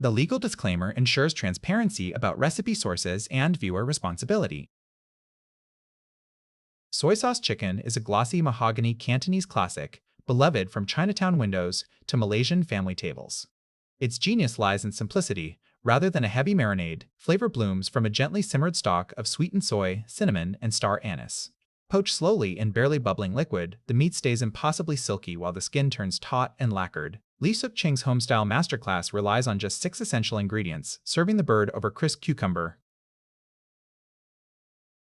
The legal disclaimer ensures transparency about recipe sources and viewer responsibility. Soy sauce chicken is a glossy mahogany Cantonese classic, beloved from Chinatown windows to Malaysian family tables. Its genius lies in simplicity. Rather than a heavy marinade, flavor blooms from a gently simmered stock of sweetened soy, cinnamon, and star anise. Poached slowly in barely bubbling liquid, the meat stays impossibly silky while the skin turns taut and lacquered. Sook Ching's homestyle masterclass relies on just 6 essential ingredients, serving the bird over crisp cucumber.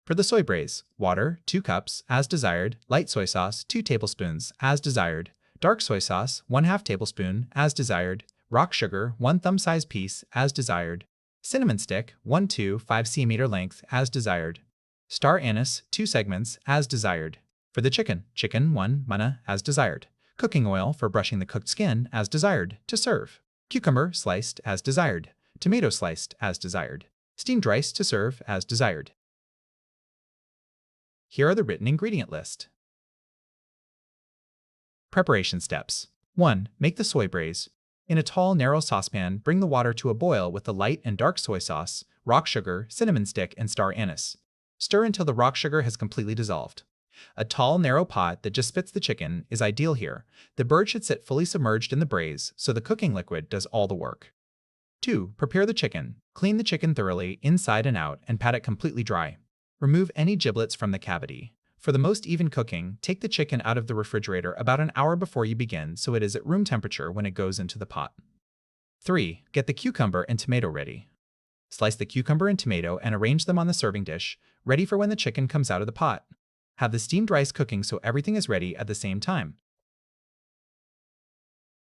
For the soy braise, water, 2 cups, as desired, light soy sauce, 2 tablespoons, as desired, dark soy sauce, 1/2 tablespoon, as desired, rock sugar, 1 thumb-sized piece, as desired, cinnamon stick, 1 to 5 cm length, as desired, star anise, 2 segments, as desired. For the chicken 1 mana, as desired, cooking oil for brushing the cooked skin, as desired, to serve, cucumber sliced, as desired, tomato sliced, as desired, steamed rice to serve, as desired. Here are the written ingredient list. Preparation steps. 1. Make the soy braise. In a tall, narrow saucepan, bring the water to a boil with the light and dark soy sauce, rock sugar, cinnamon stick, and star anise. Stir until the rock sugar has completely dissolved. A tall, narrow pot that just fits the chicken is ideal here. The bird should sit fully submerged in the braise, so the cooking liquid does all the work. 2. Prepare the chicken. Clean the chicken thoroughly, inside and out, and pat it completely dry. Remove any giblets from the cavity. For the most even cooking, take the chicken out of the refrigerator about an hour before you begin so it is at room temperature when it goes into the pot. 3. Get the cucumber and tomato ready. Slice the cucumber and tomato and arrange them on the serving dish, ready for when the chicken comes out of the pot. Have the steamed rice cooking so everything is ready at the same time.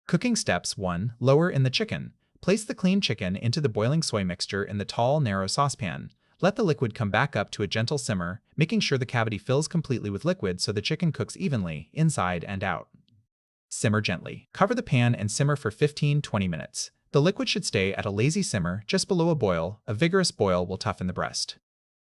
Cooking steps. 1. Lower in the chicken. Place the cleaned chicken into the boiling soy mixture in the tall, narrow saucepan. Let the liquid come back up to a gentle simmer, making sure the cavity fills completely with liquid so the chicken cooks evenly, inside and out. Simmer gently. Cover the pan and simmer for 15-20 minutes. The liquid should stay at a lazy simmer, just below a boil. A vigorous boil will toughen the breast.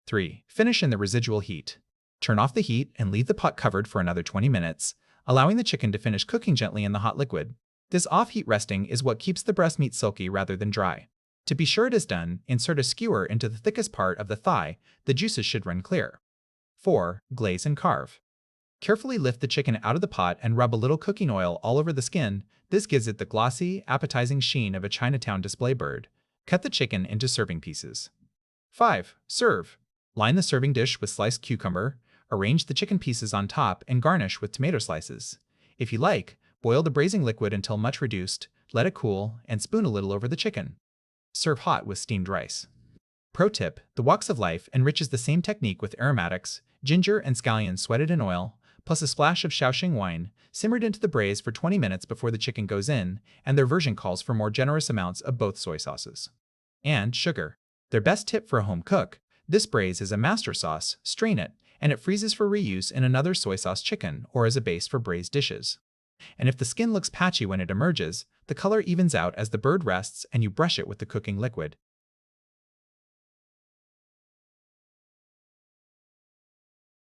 3. Finish in the residual heat. Turn off the heat and leave the pot covered for another 20 minutes, allowing the chicken to finish cooking gently in the hot liquid. This off-heat resting is what keeps the breast meat silky rather than dry. To be sure it is done, insert a skewer into the thickest part of the thigh. The juices should run clear. 4. Glaze and carve. Carefully lift the chicken out of the pot and rub a little cooking oil all over the skin. This gives it the glossy, appetizing sheen of a Chinatown display bird. Cut the chicken into serving pieces. 5. Serve. Line the serving dish with sliced cucumber. Arrange the chicken pieces on top and garnish with tomato slices. If you like, boil the braising liquid until much reduced, let it cool, and spoon a little over the chicken. Serve hot with steamed rice. Pro tip: the Walks of Life enriches the same technique with aromatics, ginger and scallions sweated in oil, plus a splash of Shaoxing wine, simmered into the braise for 20 minutes before the chicken goes in, and their version calls for more generous amounts of both soy sauces. And sugar. Their best tip for a home cook: this braise is a master sauce, strain it, and it freezes for reuse in another soy sauce chicken or as a base for braised dishes. And if the skin looks patchy when it emerges, the color evens out as the bird rests and you brush it with the cooking liquid.